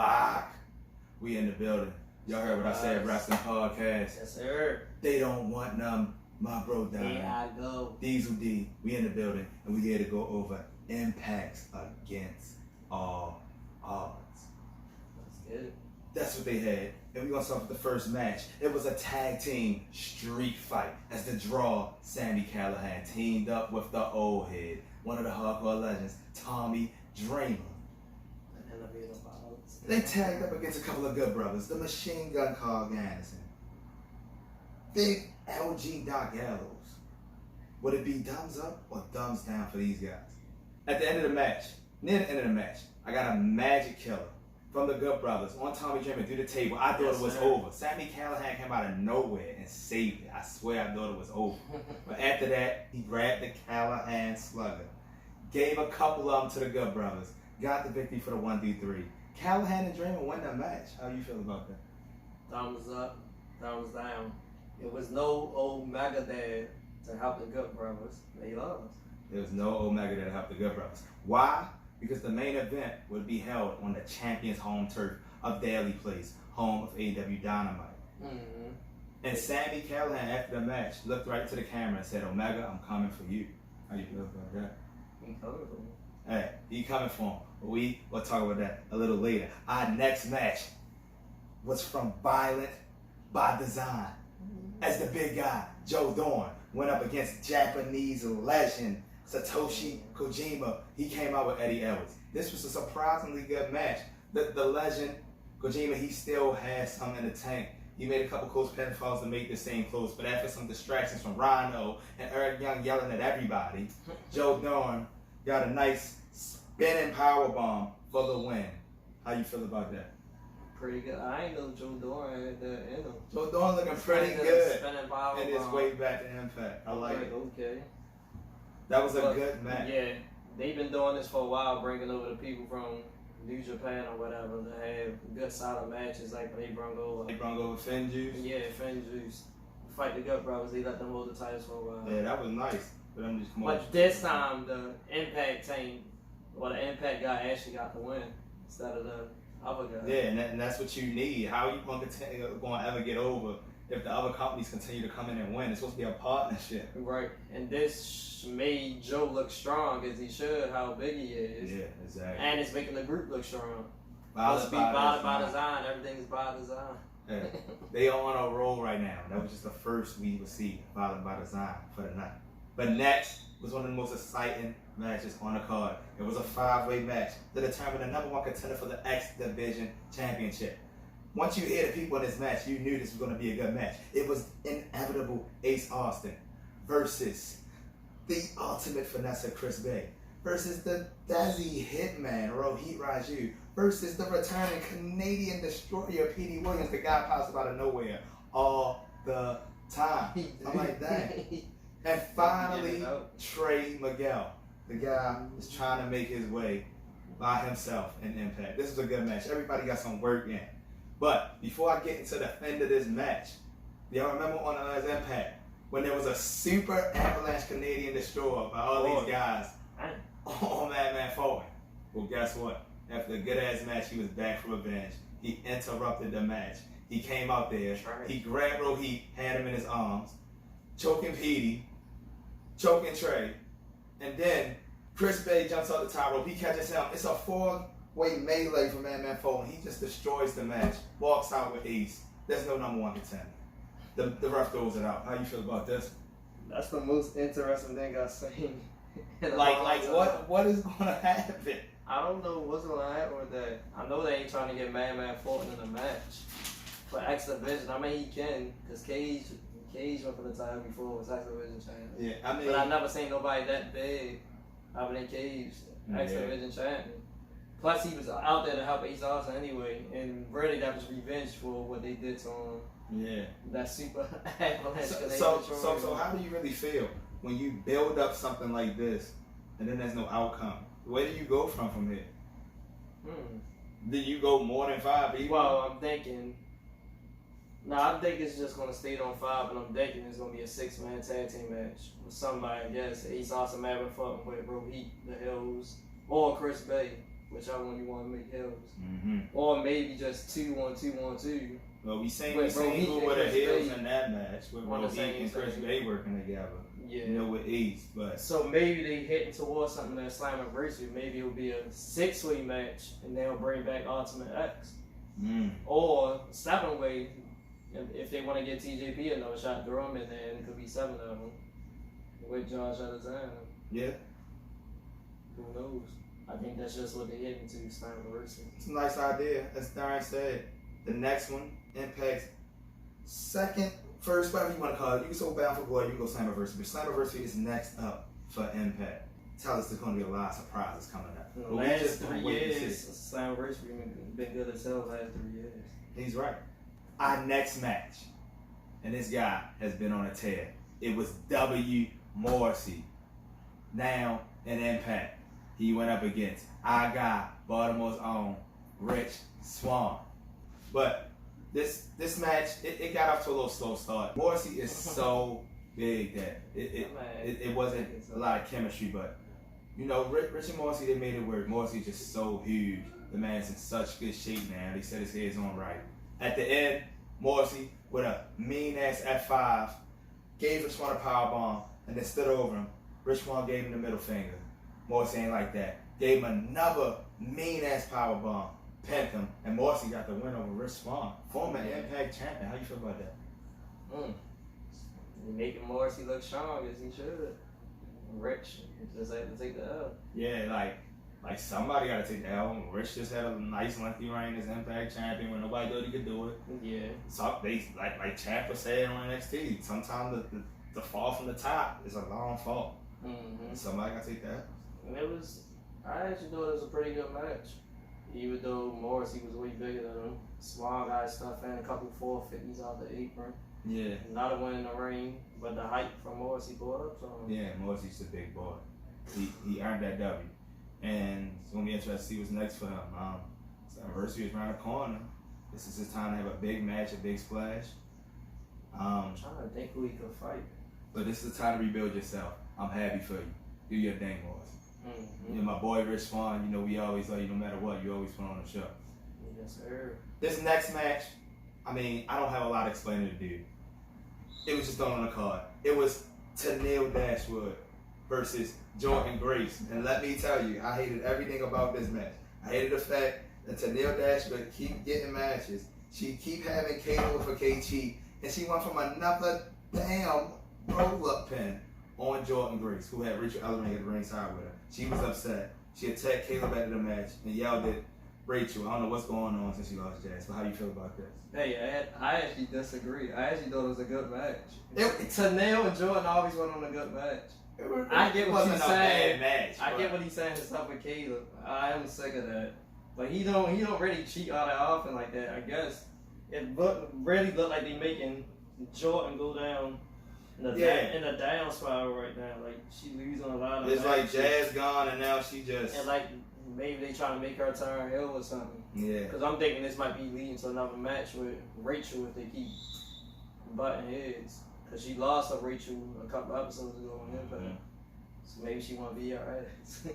Rock. We in the building. Y'all heard what I said, Wrestling Podcast. Yes, sir. They don't want none. My bro down. Here I go. Diesel D. We in the building, and we here to go over impacts against all odds. Let's get it. That's what they had. And we're going to start with the first match. It was a tag team street fight as the draw, Sami Callihan, teamed up with the old head, one of the hardcore legends, Tommy Dreamer. They tagged up against a couple of good brothers, the Machine Gun Carl Anderson, Big LG Doc Gallows. Would it be thumbs up or thumbs down for these guys? At the end of the match, near the end of the match, I got a magic killer from the Good Brothers on Tommy Dreamer through the table. I thought it was over. Sami Callihan came out of nowhere and saved it. I swear I thought it was over. But after that, he grabbed the Callihan slugger, gave a couple of them to the Good Brothers, got the victory for the 1-3. Callihan and Dreamer won that match. How you feel about that? Thumbs up, thumbs down. It was no Omega there to help the Good Brothers. They lost. There was no Omega there to help the Good Brothers. Why? Because the main event would be held on the champion's home turf of Daly Place, home of AEW Dynamite. Mm-hmm. And Sami Callihan, after the match, looked right to the camera and said, Omega, I'm coming for you. How you feel about that? He coming for me. Hey, he coming for him. But we will talk about that a little later. Our next match was from Violent by Design. As the big guy, Joe Dorn, went up against Japanese legend Satoshi Kojima. He came out with Eddie Edwards. This was a surprisingly good match. The legend, Kojima, he still has some in the tank. He made a couple close pinfalls to make this scene close, but after some distractions from Rhino and Eric Young yelling at everybody, Joe Dorn got a nice spinning powerbomb for the win. How you feel about that? Pretty good. I ain't know Joe Dorn had that in him. Joe Dorn looking pretty good in his way back to Impact. I like it. Okay. That was a good match. Yeah, they've been doing this for a while, bringing over the people from New Japan or whatever to have good solid matches like when they brought over. They brought over Finn Juice. Yeah, Finn Juice. Fight the Gut Brothers. They let them hold the titles for a while. Yeah, that was nice. But this time the Impact team, or the Impact guy actually got the win instead of the other guy. Yeah, and that's what you need. How are you going to ever get over if the other companies continue to come in and win? It's supposed to be a partnership. Right, and this made Joe look strong as he should, how big he is. Yeah, exactly. And it's making the group look strong. Violent by design. Everything's by design. Yeah. They are on a roll right now. That was just the first we would see Violent by Design for the night. But next was one of the most exciting matches on the card. It was a 5-way match to determine the number 1 contender for the X Division Championship. Once you hear the people in this match, you knew this was going to be a good match. It was inevitable Ace Austin versus the ultimate finesser Chris Bay versus the Desi Hitman Rohit Raju versus the returning Canadian destroyer Petey Williams, the guy pops out of nowhere all the time. I'm like, dang. And finally, Trey Miguel, the guy is trying to make his way by himself in Impact. This is a good match. Everybody got some work in. But before I get into the end of this match, y'all remember on Impact when there was a super avalanche Canadian destroyer by all these guys on Madman Fulton? Well, guess what? After a good-ass match, he was back for revenge. He interrupted the match. He came out there. He grabbed Rohit, had him in his arms, choking Petey, choking Trey, and then Chris Bay jumps out the top rope. He catches him. It's a 4-way melee for Madman Fulton. He just destroys the match, walks out with Ace. There's no number 1 contender. The ref throws it out. How you feel about this? That's the most interesting thing I've seen. What is going to happen? I don't know what's going to happen with that. I know they ain't trying to get Madman Fulton in the match for X Division. I mean, he can, because Cage went for the title before was X Division champion. Yeah, I mean, but I never seen nobody that big other than Cage X Division champion. Plus, he was out there to help Ace Austin anyway, and really that was revenge for what they did to him. Yeah. That super avalanche. So how do you really feel when you build up something like this and then there's no outcome? Where do you go from here? Did you go more than 5 people? Well, I'm thinking it's just going to stay on 5, but I'm thinking it's going to be a 6-man tag team match with somebody, I guess. Ace Austin, Madman Fulton with Rohit, the Hills, or Chris Bay. whichever one you want to make hills. Mm-hmm. Or maybe just 2-1-2-1-2. Well, we seen With who Rohit were the and Chris heels Bay in that match with on the Rohit same and Chris team. Bay working together. Yeah. You know, with ease, but So maybe they hitting towards something that Slammiversary. Maybe it'll be a 6-way match, and they'll bring back Ultimate X. Or 7-way, if they want to get TJP another shot, throw him in there, and it could be 7 of them with Josh at a time. yeah, Who knows? I think that's just what they're hitting to, Slammiversary. it's a nice idea. As Darren said, the next one, Impact's second, first, whatever you want to call it. You can go Bound for Glory, you can go Slammiversary. But Slammiversary is next up for Impact. Tell us there's going to be a lot of surprises coming up. In the But we last just gonna 3 wait and see. years, Slammiversary been good as hell the last 3 years. He's right. Our next match, and this guy has been on a tear. It was Morrissey. Now in Impact, he went up against our guy, Baltimore's own Rich Swann. But this match, it got off to a little slow start. Morrissey is so big that it wasn't a lot of chemistry, but you know, Rich and Morrissey, they made it work. Morrissey's just so huge. The man's in such good shape now. They said his head's on right. At the end, Morrissey, with a mean-ass F5, gave Rich Swann a powerbomb and then stood over him. Rich Swann gave him the middle finger. Morrissey ain't like that. Gave him another mean-ass powerbomb, pinned him, and Morrissey got the win over Rich Swann, former Impact champion. How you feel about that? Making Morrissey look strong as he should. Rich just had to take the L. Yeah, like somebody got to take the L. Rich just had a nice lengthy reign as Impact champion when nobody thought he could do it. Yeah. So they like Ciampa said on NXT. Sometimes the fall from the top is a long fall. Mm-hmm. Somebody got to take that. And I actually thought it was a pretty good match. Even though Morrissey was way bigger than him. Swann got stuff in, a couple 450s out the apron. Yeah. Not a win in the ring, but the hype from Morrissey brought up something. Yeah, Morrissey's a big boy. He earned that W. And it's going to be interesting to see what's next for him. Slammiversary is around the corner. This is his time to have a big match, a big splash. I'm trying to think who he could fight. But this is the time to rebuild yourself. I'm happy for you. Do your thing, Morris. Mm-hmm. You know, my boy Rich Swann, you know, we always love you no matter what. You always put on the show. Yes, sir. This next match, I mean, I don't have a lot of explaining to do. It was just thrown on the card. It was Tennille Dashwood versus Jordan Grace. And let me tell you, I hated everything about this match. I hated the fact that Tennille Dashwood keep getting matches. She keep having KO for KT, and she went from another damn roll-up pin on Jordan Grace, who had Rachel Ellering at the ringside with her. She was upset. She attacked Caleb after the match and yelled at Rachel. I don't know what's going on since she lost Jazz, but how do you feel about this? Hey, I actually disagree. I actually thought it was a good match. Tennille and Jordan always went on a good match. I get what he's saying. I get what he's saying and stuff with Caleb. I am sick of that. But he don't really cheat all that often like that. I guess it really looked like they making Jordan go down in the down spiral right now. Like she losing a lot of. It's matches. like Jazz gone and now she just. And like maybe they trying to make her turn heel or something. Yeah. Because I'm thinking this might be leading to another match with Rachel if they keep butting heads. Because she lost to Rachel a couple episodes ago on Impact. Mm-hmm. So maybe she want to be her ass.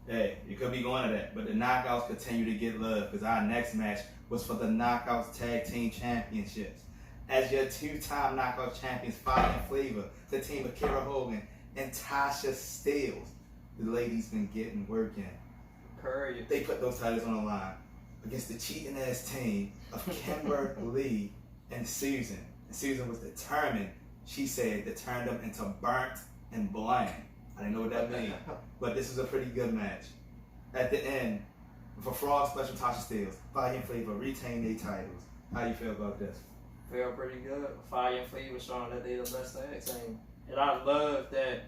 Hey, you could be going to that. But the knockouts continue to get love because our next match was for the Knockouts Tag Team Championships. As your two-time Knockout champions, Fire and Flavor, the team of Kara Hogan and Tasha Steelz. The ladies been getting work in. Curry. They put those titles on the line against the cheating ass team of Kimberly and Susan. And Susan was determined, she said, to turn them into burnt and bland. I didn't know what that meant, but this was a pretty good match. At the end, for Frog Special Tasha Steelz, Fire and Flavor retain their titles. How you feel about this? Feel pretty good. Fire and Flavor showing that they're the best tag team. And I love that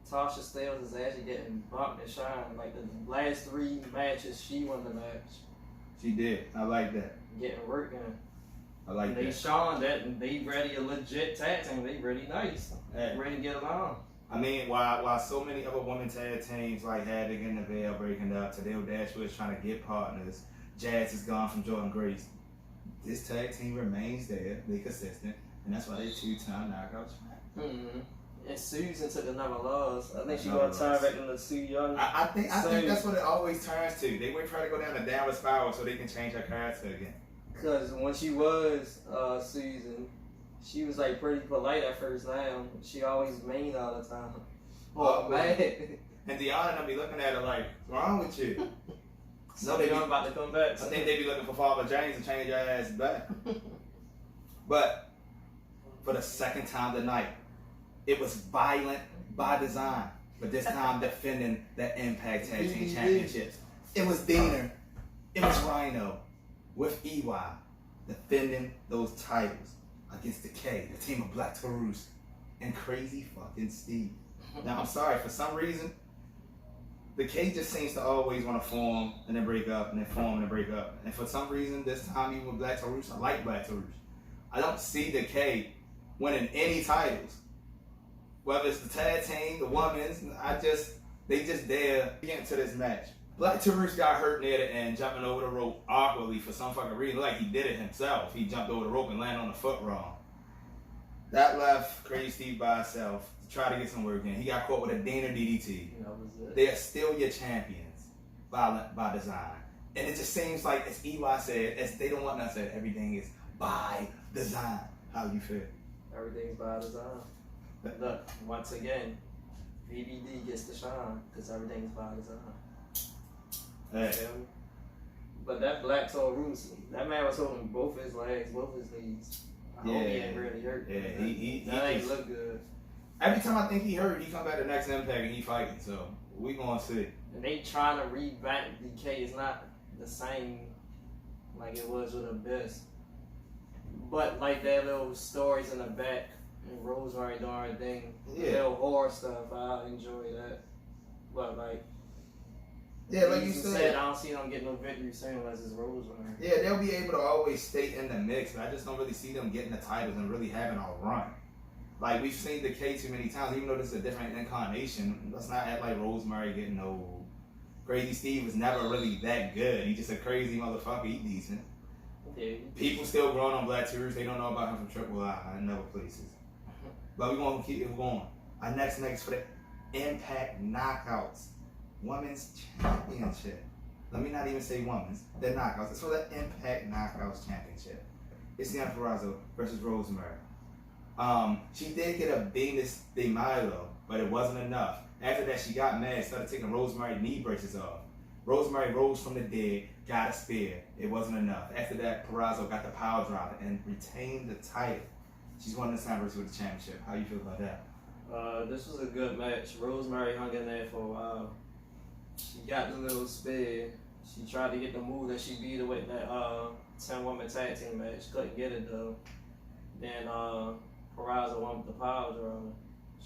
Tasha Steelz is actually getting bumped and shined. Like the last 3 matches, she won the match. She did. I like that. Getting work in. I like They that. showing that they ready a legit tag team. They really nice. Hey. Ready to get along. I mean, while so many other women tag teams like Havoc and the Veil breaking up, Tennille Dashwood is trying to get partners, Jazz is gone from Jordan Grace. This tag team remains there, they consistent, and that's why they 2-time knockouts. Mm-hmm. And Susan took another loss. I think she gonna turn back into Sue Young. I think that's what it always turns to. They wait for her to go down a downward spiral so they can change her character again. Because when she was Susan, she was like pretty polite at first. Now she always mean all the time. Mad. And Deanna and them be looking at her like, "What's wrong with you?" So they about to come back. I think they be looking for Father James and change your ass back. But for the second time tonight, it was violent by design, but this time defending the Impact Tag Team Championships. It was Diener, it was Rhino, with EY defending those titles against the K, the team of Black Taurus, and Crazy fucking Steve. Now I'm sorry, for some reason, the K just seems to always want to form and then break up and then form and then break up. And for some reason, this time even with Black Taurus, I like Black Taurus. I don't see the K winning any titles. Whether it's the tag team, the women's, they just dare get into this match. Black Taurus got hurt near the end, jumping over the rope awkwardly for some fucking reason, like he did it himself. He jumped over the rope and landed on the foot wrong. That left Crazy Steve by himself to try to get some work in. He got caught with a Diener DDT. That was it. They are still your champions by design. And it just seems like, as EY said, as they don't want nothing said, everything is by design. How you feel? Everything's by design. Look, once again, VBD gets to shine because everything's by design. Hey. But that Black Taurus, that man was holding both his legs, both his knees. I hope he ain't really hurt. Yeah, that ain't look good. Every time I think he hurt, he come back to the next Impact and he fighting. So we gonna see. And they trying to revamp DK. It's not the same like it was with Abyss. But like their little stories in the back and Rosemary doing her thing, little horror stuff, I enjoy that. But like, like you said, I don't see them getting no victory soon unless it's Rosemary. Yeah, they'll be able to always stay in the mix, but I just don't really see them getting the titles and really having a run. Like we've seen the K too many times, even though this is a different incarnation. Let's not act like Rosemary getting no. Crazy Steve was never really that good. He just a crazy motherfucker. He decent. Yeah. People still growing on Black Taurus. They don't know about him from Triple I and other places. But we're going to keep it going. Our next for the Impact Knockouts Women's Championship. Let me not even say women's. The Knockouts. It's for the Impact Knockouts Championship. It's Deanna Purrazzo versus Rosemary. She did get a Venus de Milo, but it wasn't enough. After that, she got mad, started taking Rosemary's knee braces off. Rosemary rose from the dead, got a spear. It wasn't enough. After that, Purrazzo got the power driver and retained the title. She's won the Slammiversary with the championship. How you feel about that? This was a good match. Rosemary hung in there for a while. She got the little spear. She tried to get the move that she beat her with that 10-woman tag team match. Couldn't get it though. Then Purrazzo won with the power driver.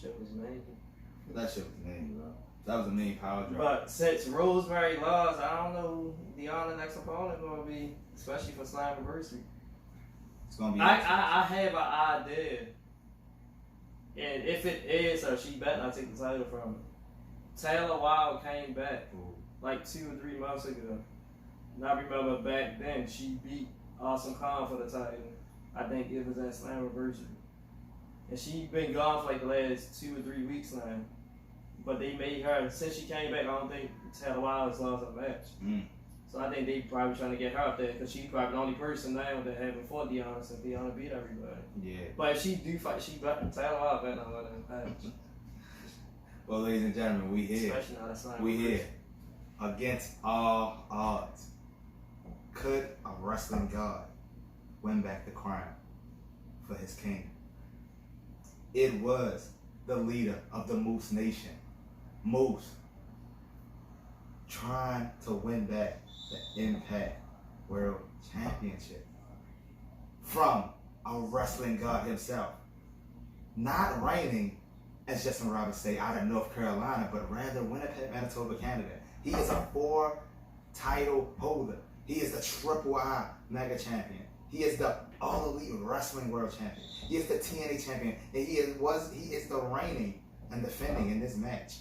Shit was amazing. That shit was mean. That was a mean power drive. But since Rosemary lost, I don't know who Deanna's next opponent gonna be, especially for Slammiversary. It's gonna be. I have an idea, and if it is her, she better not take the title from her. Taylor Wilde came back like 2 or 3 months ago. And I remember back then she beat Awesome Khan for the title. I think it was at Slammiversary. And she's been gone for like the last 2 or 3 weeks now. But they made her, since she came back, I don't think Taylor Wilde has lost a match. So I think they probably trying to get her up there because she's probably the only person now that haven't fought Deanna since Deanna beat everybody. Yeah. But if she do fight, Taylor Wilde better not let her match. Well, ladies and gentlemen, we here. Especially now that's not we here. Against all odds. Could a wrestling god win back the crown for his king? It was the leader of the Moose Nation, Moose, trying to win back the Impact World Championship from a wrestling god himself. Not reigning, as Justin Roberts say, out of North Carolina, but rather Winnipeg, Manitoba, Canada. He is a 4-title holder. He is the Triple I Mega Champion. He is the All Elite Wrestling World Champion. He is the TNA Champion. And he is the reigning and defending in this match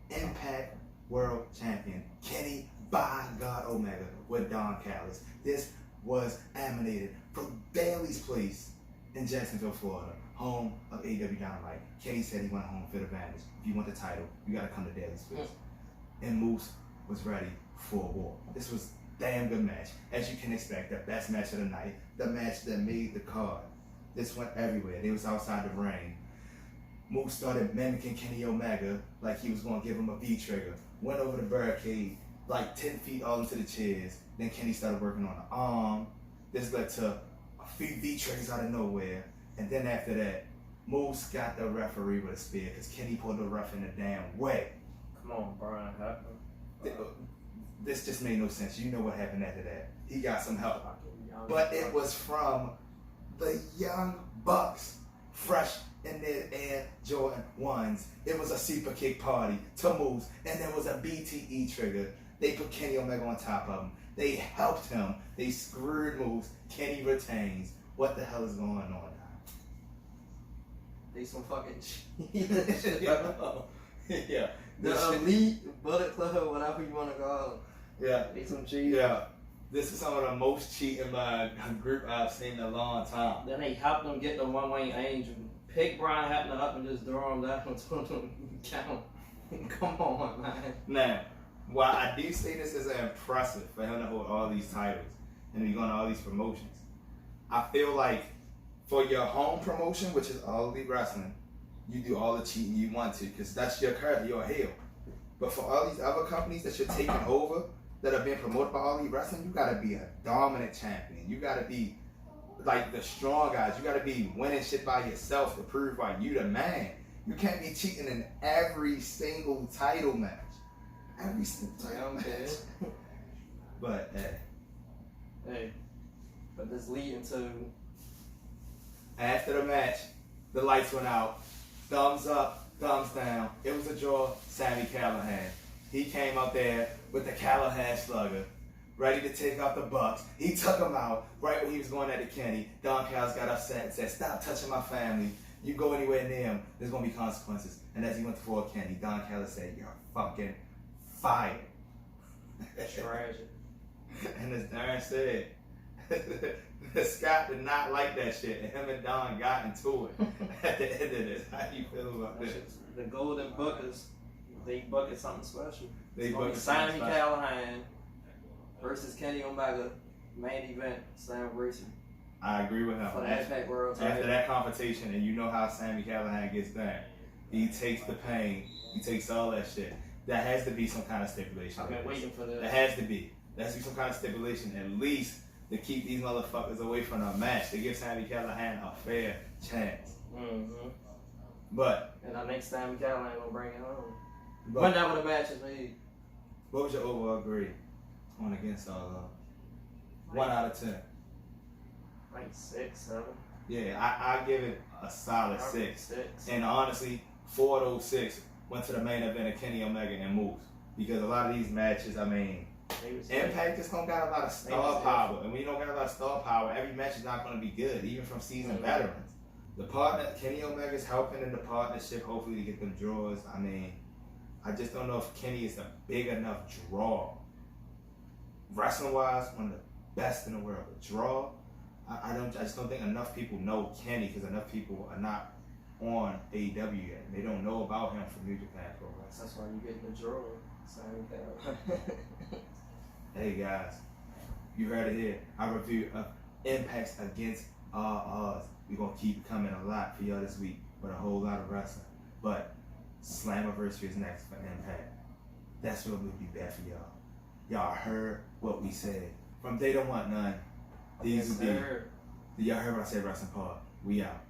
Impact World Champion, Kenny by God Omega with Don Callis. This was emanated from Bailey's Place in Jacksonville, Florida, home of AEW Dynamite. Kenny said he went home field advantage. If you want the title, you got to come to Daily Space. And Moose was ready for a war. This was a damn good match. As you can expect, the best match of the night, the match that made the card. This went everywhere. They was outside the ring. Moose started mimicking Kenny Omega like he was going to give him a V-trigger. Went over the barricade, like 10 feet all into the chairs. Then Kenny started working on the arm. This led to a few V-triggers out of nowhere. And then after that, Moose got the referee with a spear because Kenny pulled the ref in the damn way. Come on, Brian. This just made no sense. You know what happened after that. He got some help. But it was from the Young Bucks, fresh in their Air Jordan 1s. It was a super kick party to Moose, and there was a BTE trigger. They put Kenny Omega on top of him. They helped him. They screwed Moose. Kenny retains. What the hell is going on now? They some fucking cheat. Yeah. The elite Bullet Club, whatever you want to call them. Yeah. They some cheat. Yeah. This is some of the most cheating by a group I've seen in a long time. Then they helped them get the one-wing angel. Pick Brian Hebner up and just throw him down until him count. Come on, man. Now, while I do say this is impressive for him to hold all these titles and be going to all these promotions, I feel like for your home promotion, which is All Elite Wrestling, you do all the cheating you want to because that's your career, you're a heel. But for all these other companies that you're taking over that are being promoted by All Elite Wrestling, you gotta be a dominant champion. You gotta be like the strong guys. You gotta be winning shit by yourself to prove why you the man. You can't be cheating in every single title match. Every single title match. But hey, but this leading to after the match, the lights went out. Thumbs up, thumbs down. It was a draw. Sami Callihan. He came out there with the Callihan slugger, ready to take out the Bucks. He took him out right when he was going at the Kenny. Don Callis got upset and said, "Stop touching my family. You go anywhere near him, there's going to be consequences." And as he went for Kenny, Don Callis said, "You're fucking fired." tragic. And as Darren said, Scott did not like that shit, and him and Don got into it at the end of this. How do you feel about this? The Golden Bookers, they bucket something special. They bucket Sami Callihan versus Kenny Omega, main event, Slammiversary. I agree with him. For the Impact World title. After that confrontation, and you know how Sami Callihan gets down. He takes the pain. He takes all that shit. That has to be some kind of stipulation. I've been waiting for that. That has to be. There has to be some kind of stipulation, at least to keep these motherfuckers away from a match, to give Sami Callihan a fair chance. Mm-hmm. But and our next time Callihan gonna bring it home. But that would a match is made. What was your overall grade on Against All Love? 1 out of 10. Like 6, 7. Yeah, I give it a solid 6. And honestly, 4 of those 6 went to the main event of Kenny Omega and Moose. Because a lot of these matches, I mean, Impact just don't got a lot of star power. And when you don't got a lot of star power, every match is not going to be good, even from seasoned veterans. The partner, Kenny Omega's helping in the partnership, hopefully to get them draws. I mean, I just don't know if Kenny is a big enough draw. Wrestling-wise, one of the best in the world. But draw, I just don't think enough people know Kenny because enough people are not on AEW yet. They don't know about him from New Japan Pro Wrestling. That's why you get the draw. Hey guys, you heard it here. I review Impacts Against All Odds. We're going to keep coming a lot for y'all this week with a whole lot of wrestling. But Slammiversary is next for Impact. That's what we'll be back for y'all. Y'all heard what we said. From They Don't Want None, these will be. Y'all heard what I said, Wrestling Pod. We out.